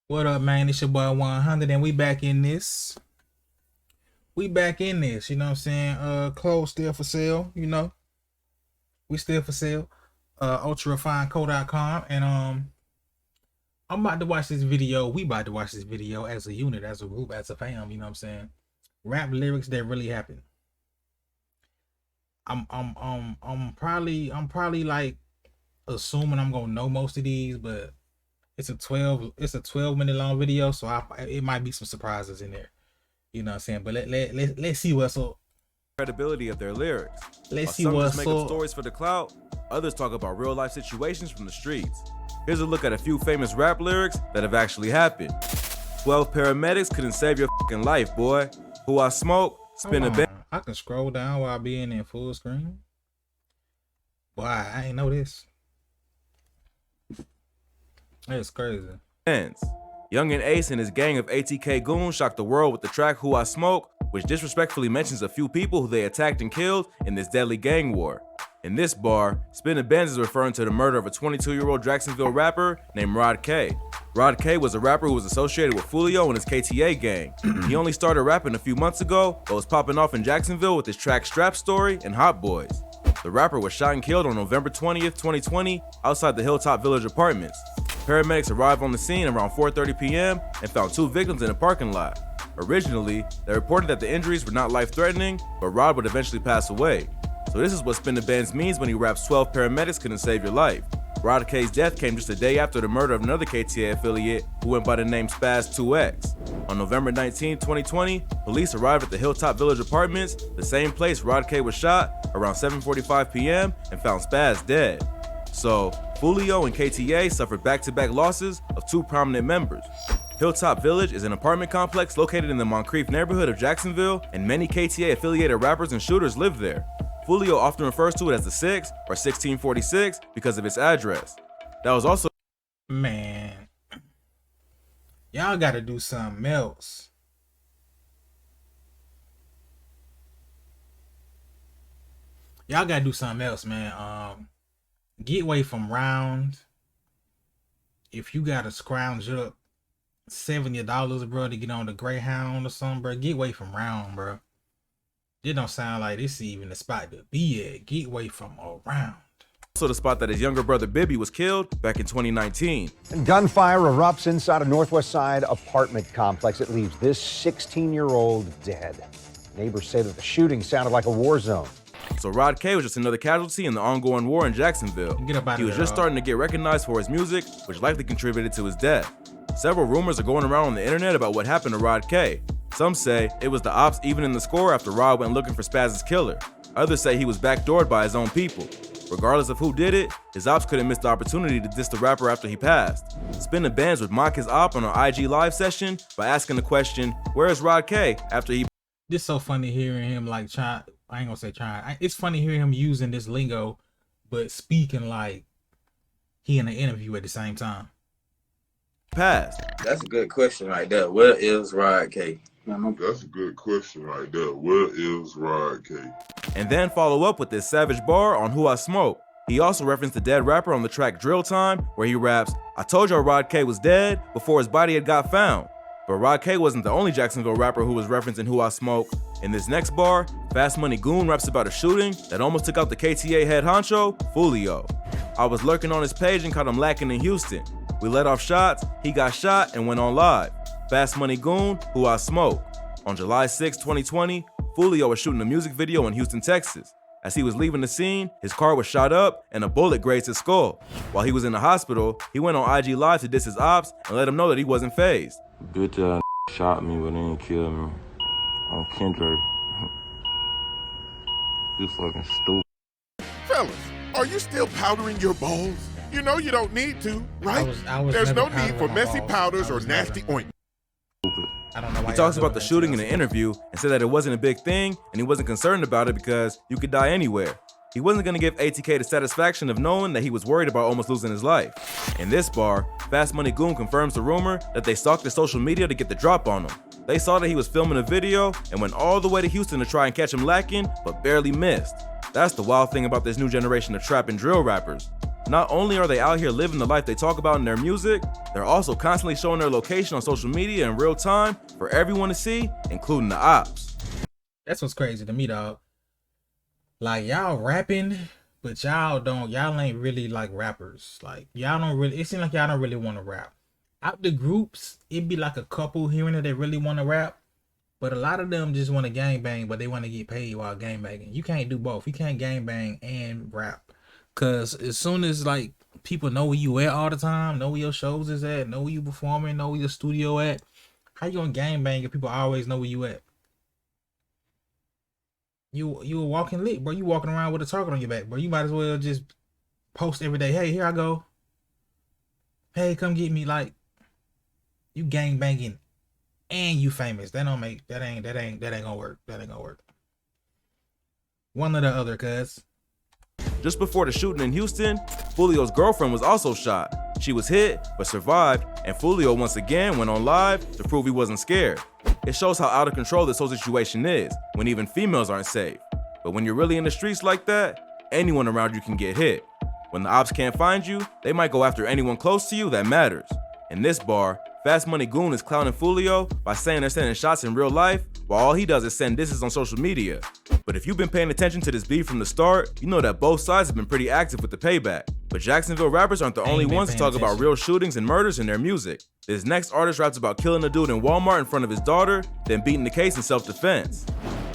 What up, man? It's your boy 100, and we back in this. You know what I'm saying? Clothes still for sale, you know. We still for sale. Ultrarefinedco.com. And I'm about to watch this video. We about to watch this video as a unit, as a group, as a fam, you know what I'm saying? Rap lyrics that really happen. I'm probably like assuming I'm gonna know most of these, but it's a 12-minute long video, so it might be some surprises in there. You know what I'm saying? But let's see what's up. Credibility of their lyrics. Let's see some what's just make up up. stories for the clout, others talk about real life situations from the streets. Here's a look at a few famous rap lyrics that have actually happened. 12 paramedics couldn't save your fucking life, boy. Who I smoke, spin a band. I can scroll down while being in full screen. Boy, I ain't know this. That's crazy. Young and Ace and his gang of ATK goons shocked the world with the track Who I Smoke, which disrespectfully mentions a few people who they attacked and killed in this deadly gang war. In this bar, Spinning Benz is referring to the murder of a 22-year-old Jacksonville rapper named Rod K. Rod K was a rapper who was associated with Foolio and his KTA gang. He only started rapping a few months ago, but was popping off in Jacksonville with his track Strap Story and Hot Boys. The rapper was shot and killed on November 20th, 2020, outside the Hilltop Village apartments. Paramedics arrived on the scene around 4:30 p.m. and found two victims in a parking lot. Originally, they reported that the injuries were not life-threatening, but Rod would eventually pass away. So this is what Spin the Benz means when he raps 12 paramedics couldn't save your life. Rod K's death came just a day after the murder of another KTA affiliate who went by the name Spaz 2X. On November 19, 2020, police arrived at the Hilltop Village apartments, the same place Rod K was shot, around 7:45 p.m. and found Spaz dead. So, Foolio and KTA suffered back-to-back losses of two prominent members. Hilltop Village is an apartment complex located in the Moncrief neighborhood of Jacksonville, and many KTA-affiliated rappers and shooters live there. Foolio often refers to it as the 6 or 1646 because of its address. That was also... Man, y'all gotta do something else. Y'all gotta do something else, man. Get away from Round. If you gotta scrounge up $70, bro, to get on the Greyhound or something, bro, get away from Round, bro. It don't sound like this is even the spot to be at. Get away from Around. Also the spot that his younger brother Bibby was killed back in 2019. And gunfire erupts inside a Northwest Side apartment complex. It leaves this 16-year-old dead. Neighbors say that the shooting sounded like a war zone. So Rod K was just another casualty in the ongoing war in Jacksonville. He was just starting to get recognized for his music, which likely contributed to his death. Several rumors are going around on the internet about what happened to Rod K. Some say it was the ops even in the score after Rod went looking for Spaz's killer. Others say he was backdoored by his own people. Regardless of who did it, his ops couldn't miss the opportunity to diss the rapper after he passed. Spin the Benz would mock his op on an IG live session by asking the question, "Where is Rod K?" after he... This so funny hearing him like trying. I ain't gonna say trying. It's funny hearing him using this lingo, but speaking like he in an interview at the same time. Passed. That's a good question right there. Where is Rod K? That's a good question right there. Where is Rod K? And then follow up with this savage bar on Who I Smoke. He also referenced the dead rapper on the track Drill Time, where he raps, "I told y'all Rod K was dead before his body had got found." But Rod K wasn't the only Jacksonville rapper who was referencing Who I Smoke. In this next bar, Fast Money Goon raps about a shooting that almost took out the KTA head honcho, Foolio. "I was lurking on his page and caught him lacking in Houston. We let off shots, he got shot and went on live. Fast Money Goon, Who I Smoke." On July 6, 2020, Foolio was shooting a music video in Houston, Texas. As he was leaving the scene, his car was shot up and a bullet grazed his skull. While he was in the hospital, he went on IG Live to diss his ops and let him know that he wasn't fazed. Bitch shot me, but they didn't kill me. On Kendrick. You fucking stupid. Fellas, are you still powdering your balls? You know you don't need to, right? There's never no need powdering for my messy balls. powders I or was nasty never. ointment. I don't know why He talks y'all about the doing shooting in that. an interview and said that it wasn't a big thing and he wasn't concerned about it because you could die anywhere. He wasn't going to give ATK the satisfaction of knowing that he was worried about almost losing his life. In this bar, Fast Money Goon confirms the rumor that they stalked his social media to get the drop on him. They saw that he was filming a video and went all the way to Houston to try and catch him lacking, but barely missed. That's the wild thing about this new generation of trap and drill rappers. Not only are they out here living the life they talk about in their music, they're also constantly showing their location on social media in real time for everyone to see, including the ops. That's what's crazy to me, dog. Like, y'all rapping, but y'all ain't really like rappers. Like, y'all don't really, it seems like y'all don't really want to rap. Out the groups, it'd be like a couple here and there that really want to rap, but a lot of them just want to gangbang, but they want to get paid while gangbanging. You can't do both. You can't gangbang and rap. Cause as soon as like people know where you at all the time, know where your shows is at, know where you performing, know where your studio at, how you gonna gangbang if people always know where you at? You a walking lick, bro. You walking around with a target on your back, bro. You might as well just post every day. Hey, here I go. Hey, come get me. Like, you gangbanging and you famous. That ain't gonna work. That ain't gonna work. One or the other, cuz. Just before the shooting in Houston, Fulio's girlfriend was also shot. She was hit, but survived, and Fulio once again went on live to prove he wasn't scared. It shows how out of control this whole situation is, when even females aren't safe. But when you're really in the streets like that, anyone around you can get hit. When the ops can't find you, they might go after anyone close to you that matters. In this bar, Fast Money Goon is clowning Fulio by saying they're sending shots in real life, while all he does is send disses on social media. But if you've been paying attention to this beef from the start, you know that both sides have been pretty active with the payback. But Jacksonville rappers aren't the only ones to talk about real shootings and murders in their music. This next artist raps about killing a dude in Walmart in front of his daughter, then beating the case in self-defense.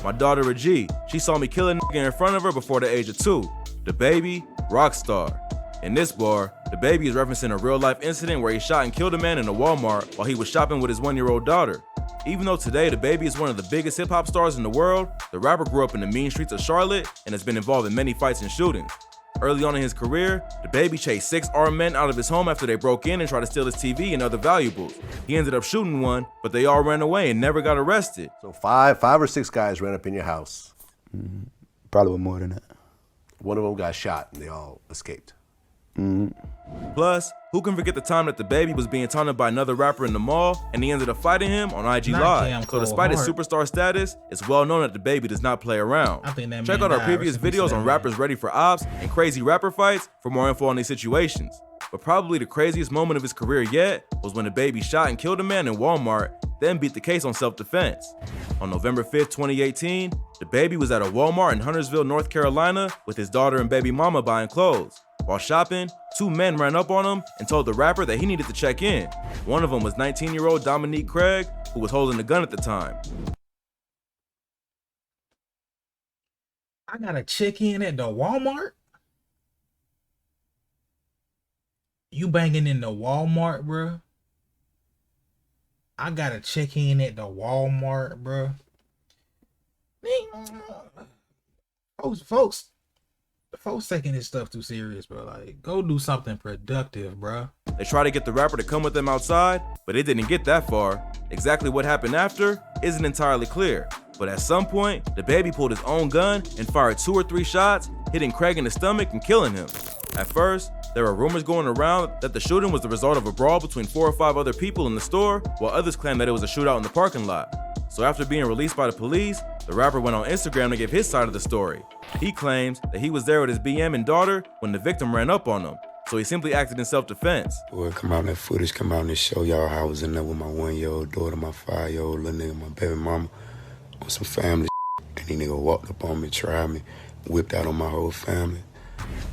My daughter Raji, she saw me kill a nigga in front of her before the age of 2. The baby, Rockstar. In this bar, the baby is referencing a real-life incident where he shot and killed a man in a Walmart while he was shopping with his 1-year-old daughter. Even though today the baby is one of the biggest hip-hop stars in the world, the rapper grew up in the mean streets of Charlotte and has been involved in many fights and shootings. Early on in his career, the baby chased 6 armed men out of his home after they broke in and tried to steal his TV and other valuables. He ended up shooting one, but they all ran away and never got arrested. So five or six guys ran up in your house. Probably more than that. One of them got shot and they all escaped. Plus, who can forget the time that the baby was being taunted by another rapper in the mall and he ended up fighting him on IG Live. So despite his superstar status, it's well known that the baby does not play around. Check out our previous videos on rappers ready for ops and crazy rapper fights for more info on these situations. But probably the craziest moment of his career yet was when the baby shot and killed a man in Walmart, then beat the case on self-defense. On November 5th, 2018, the baby was at a Walmart in Huntersville, North Carolina with his daughter and baby mama buying clothes. While shopping, 2 men ran up on him and told the rapper that he needed to check in. One of them was 19-year-old Dominique Craig, who was holding the gun at the time. I gotta check in at the Walmart? You banging in the Walmart, bro? I gotta check in at the Walmart, bro. Folks taking this stuff too serious, bro. Like, go do something productive, bro. They tried to get the rapper to come with them outside, but it didn't get that far. Exactly what happened after isn't entirely clear. But at some point, the baby pulled his own gun and fired 2 or 3 shots, hitting Craig in the stomach and killing him. At first, there were rumors going around that the shooting was the result of a brawl between 4 or 5 other people in the store, while others claimed that it was a shootout in the parking lot. So after being released by the police, the rapper went on Instagram to give his side of the story. He claims that he was there with his BM and daughter when the victim ran up on him, so he simply acted in self-defense. Boy, come out, that footage come out and show y'all how I was in there with my 1-year-old daughter, my 5-year-old little nigga, my baby mama, on some family and these niggas walked up on me, tried me, whipped out on my whole family.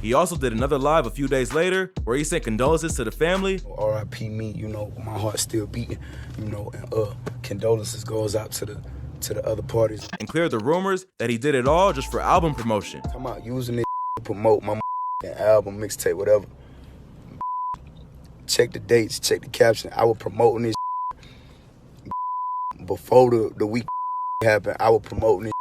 He also did another live a few days later where he sent condolences to the family. R.I.P. me, you know, my heart's still beating, you know, and condolences goes out to the other parties. And cleared the rumors that he did it all just for album promotion. Come out using it to promote my album, mixtape, whatever. Check the dates, check the caption. I was promoting this before the week happened. I was promoting this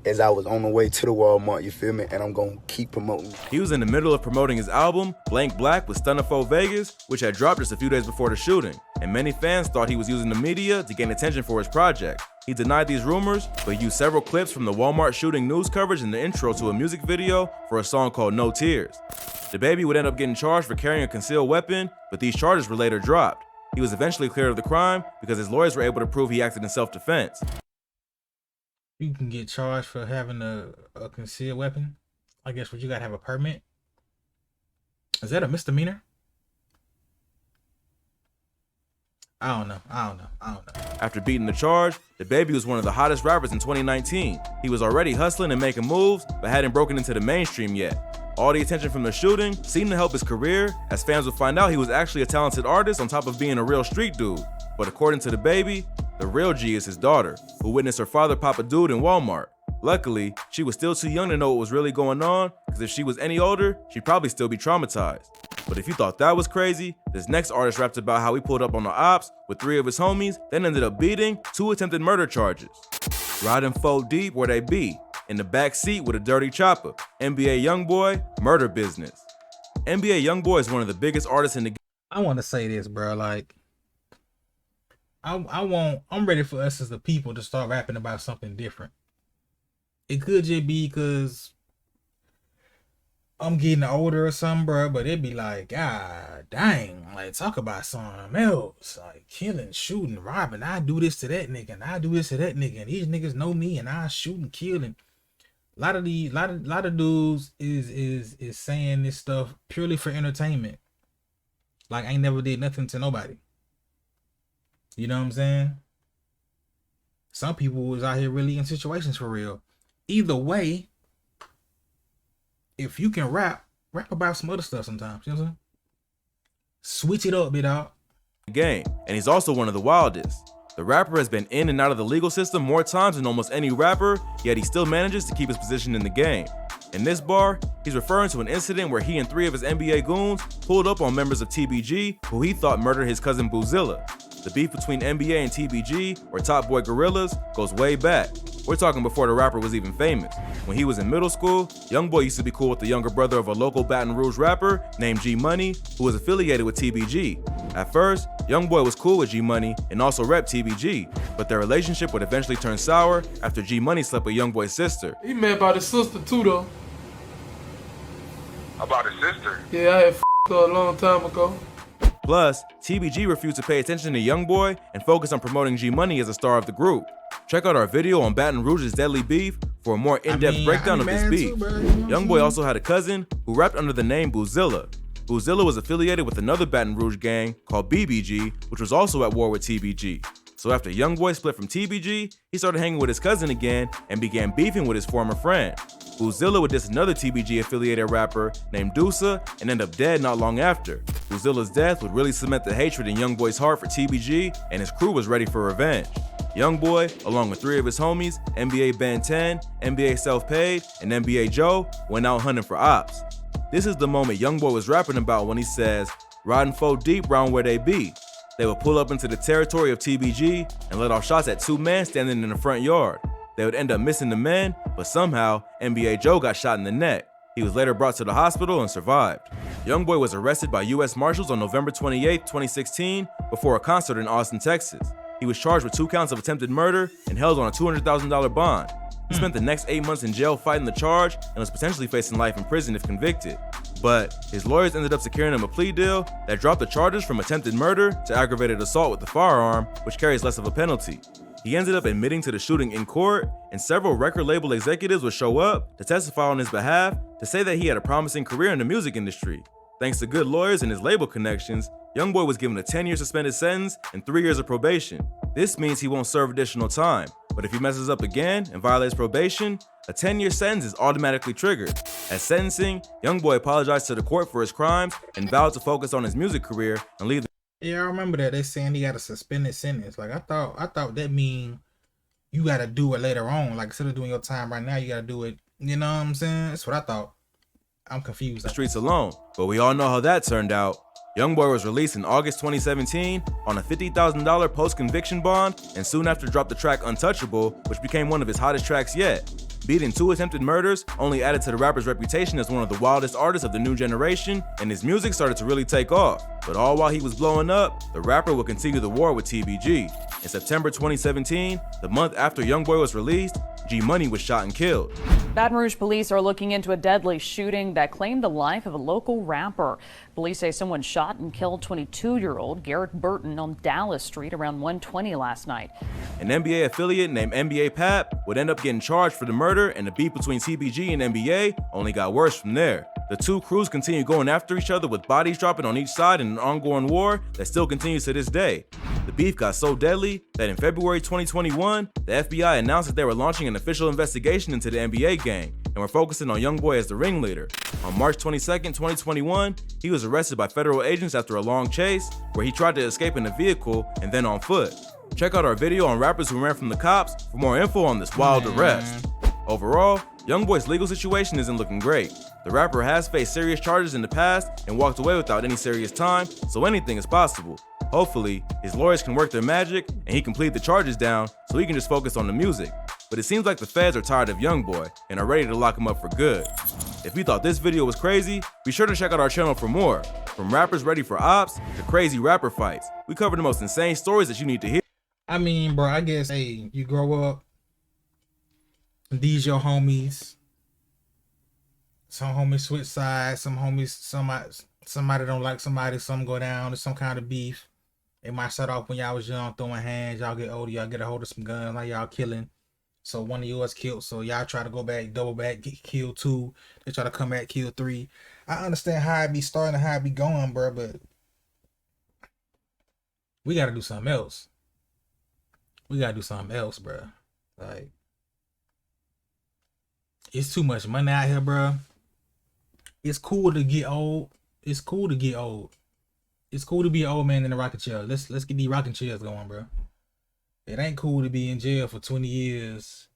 as I was on the way to the Walmart, you feel me? And I'm gonna keep promoting. He was in the middle of promoting his album, Blank Black with Stunna4 Vegas, which had dropped just a few days before the shooting. And many fans thought he was using the media to gain attention for his project. He denied these rumors, but used several clips from the Walmart shooting news coverage in the intro to a music video for a song called No Tears. The baby would end up getting charged for carrying a concealed weapon, but these charges were later dropped. He was eventually cleared of the crime because his lawyers were able to prove he acted in self-defense. You can get charged for having a concealed weapon. I guess, but you gotta have a permit. Is that a misdemeanor? I don't know. After beating the charge, DaBaby was one of the hottest rappers in 2019. He was already hustling and making moves, but hadn't broken into the mainstream yet. All the attention from the shooting seemed to help his career, as fans would find out he was actually a talented artist on top of being a real street dude. But according to DaBaby, the real G is his daughter, who witnessed her father pop a dude in Walmart. Luckily, she was still too young to know what was really going on, because if she was any older, she'd probably still be traumatized. But if you thought that was crazy, this next artist rapped about how he pulled up on the ops with 3 of his homies, then ended up beating 2 attempted murder charges. Riding 4 deep where they be, in the back seat with a dirty chopper. NBA Youngboy, murder business. NBA Youngboy is one of the biggest artists in the game. I want to say this, bro. Like, I'm ready for us as the people to start rapping about something different. It could just be because I'm getting older or something, bro, but it'd be like, God dang, like, talk about something else, like killing, shooting, robbing. I do this to that nigga, and I do this to that nigga, and these niggas know me, and I shoot and kill. And a lot of dudes is saying this stuff purely for entertainment. Like, I ain't never did nothing to nobody. You know what I'm saying? Some people was out here really in situations for real. Either way, if you can rap about some other stuff sometimes. You know what I'm saying? Switch it up, bit out. Game, and he's also one of the wildest. The rapper has been in and out of the legal system more times than almost any rapper, yet he still manages to keep his position in the game. In this bar, he's referring to an incident where he and 3 of his NBA goons pulled up on members of TBG who he thought murdered his cousin Boozilla. The beef between NBA and TBG, or Top Boy Gorillas, goes way back. We're talking before the rapper was even famous. When he was in middle school, Youngboy used to be cool with the younger brother of a local Baton Rouge rapper named G Money, who was affiliated with TBG. At first, Youngboy was cool with G Money and also repped TBG, but their relationship would eventually turn sour after G Money slept with Youngboy's sister. He mad about his sister too, though. About his sister? Yeah, I had her a long time ago. Plus, TBG refused to pay attention to Youngboy and focused on promoting G Money as a star of the group. Check out our video on Baton Rouge's deadly beef for a more in-depth breakdown of this beef. Youngboy also had a cousin who rapped under the name Boozilla. Boozilla was affiliated with another Baton Rouge gang called BBG, which was also at war with TBG. So after Youngboy split from TBG, he started hanging with his cousin again and began beefing with his former friend. Boozilla would diss another TBG affiliated rapper named Dusa and end up dead not long after. Boozilla's death would really cement the hatred in Youngboy's heart for TBG, and his crew was ready for revenge. Youngboy, along with 3 of his homies, NBA Ben 10, NBA Self-Paid, and NBA Joe, went out hunting for ops. This is the moment Youngboy was rapping about when he says, "Riding 4 deep round where they be." They would pull up into the territory of TBG and let off shots at 2 men standing in the front yard. They would end up missing the men, but somehow NBA Joe got shot in the neck. He was later brought to the hospital and survived. Youngboy was arrested by U.S. Marshals on November 28, 2016, before a concert in Austin, Texas. He was charged with 2 counts of attempted murder and held on a $200,000 bond. He spent the next 8 months in jail fighting the charge and was potentially facing life in prison if convicted. But his lawyers ended up securing him a plea deal that dropped the charges from attempted murder to aggravated assault with a firearm, which carries less of a penalty. He ended up admitting to the shooting in court, and several record label executives would show up to testify on his behalf to say that he had a promising career in the music industry. Thanks to good lawyers and his label connections, Youngboy was given a 10-year suspended sentence and 3 years of probation. This means he won't serve additional time, but if he messes up again and violates probation, a 10-year sentence is automatically triggered. At sentencing, Youngboy apologized to the court for his crimes and vowed to focus on his music career and leave the... Yeah, I remember that. They saying he got a suspended sentence. Like, I thought that mean you gotta do it later on. Like, instead of doing your time right now, you gotta do it. You know what I'm saying? That's what I thought. I'm confused. The streets alone, but we all know how that turned out. Youngboy was released in August 2017 on a $50,000 post-conviction bond, and soon after dropped the track Untouchable, which became one of his hottest tracks yet. Beating 2 attempted murders only added to the rapper's reputation as one of the wildest artists of the new generation, and his music started to really take off. But all while he was blowing up, the rapper would continue the war with TBG. In September 2017, the month after Youngboy was released, G Money was shot and killed. Baton Rouge police are looking into a deadly shooting that claimed the life of a local rapper. Police say someone shot and killed 22-year-old Garrett Burton on Dallas Street around 1:20 last night. An NBA affiliate named NBA Pap would end up getting charged for the murder, and the beef between TBG and NBA only got worse from there. The two crews continue going after each other with bodies dropping on each side in an ongoing war that still continues to this day. The beef got so deadly that in February 2021, the FBI announced that they were launching an official investigation into the NBA gang and were focusing on YoungBoy as the ringleader. On March 22nd, 2021, he was arrested by federal agents after a long chase where he tried to escape in a vehicle and then on foot. Check out our video on rappers who ran from the cops for more info on this wild arrest. Overall, YoungBoy's legal situation isn't looking great. The rapper has faced serious charges in the past and walked away without any serious time, so anything is possible. Hopefully, his lawyers can work their magic and he can plead the charges down so he can just focus on the music. But it seems like the feds are tired of YoungBoy and are ready to lock him up for good. If you thought this video was crazy, be sure to check out our channel for more. From rappers ready for ops to crazy rapper fights, we cover the most insane stories that you need to hear. I mean, bro, I guess, hey, you grow up, these your homies. Some homies switch sides, some homies, somebody don't like somebody, some go down to some kind of beef. It might start off when y'all was young, throwing hands. Y'all get older, y'all get a hold of some guns, like y'all killing. So one of yours killed, so y'all try to go back, double back, get killed 2. They try to come back, kill 3. I understand how it be starting and how it be going, bro, but we gotta do something else. We gotta do something else, bro. Like, it's too much money out here, bro. It's cool to get old. It's cool to get old. It's cool to be an old man in a rocking chair. Let's get these rocking chairs going, bro. It ain't cool to be in jail for 20 years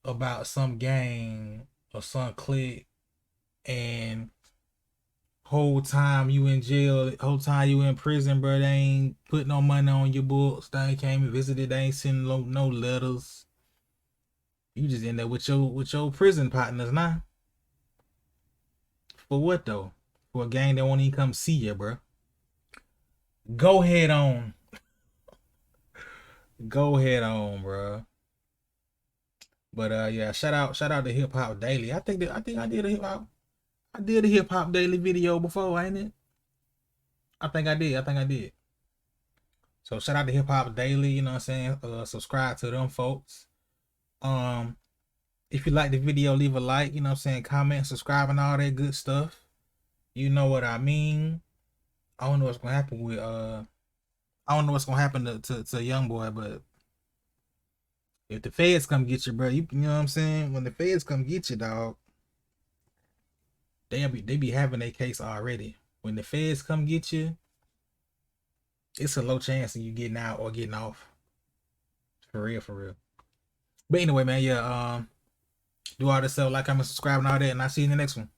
about some gang or some clique, and whole time you in jail, whole time you in prison, bro. They ain't put no money on your books. They ain't came and visited. They ain't send no letters. You just in there with your prison partners now. For what though? For a gang that won't even come see you, bro. Go head on. Go head on, bro. But yeah, shout out to Hip Hop Daily. I think I did a Hip Hop Daily video before, ain't it? I think I did. So shout out to Hip Hop Daily, you know what I'm saying? Subscribe to them folks. If you like the video, leave a like, you know what I'm saying? Comment, subscribe, and all that good stuff. You know what I mean? I don't know what's gonna happen with I don't know what's gonna happen to YoungBoy, but if the feds come get you, bro, you know what I'm saying? When the feds come get you, dog, they be having their case already. When the feds come get you, it's a low chance of you getting out or getting off. For real. But anyway, man, yeah, do all this stuff, like, comment, subscribe, and all that, and I'll see you in the next one.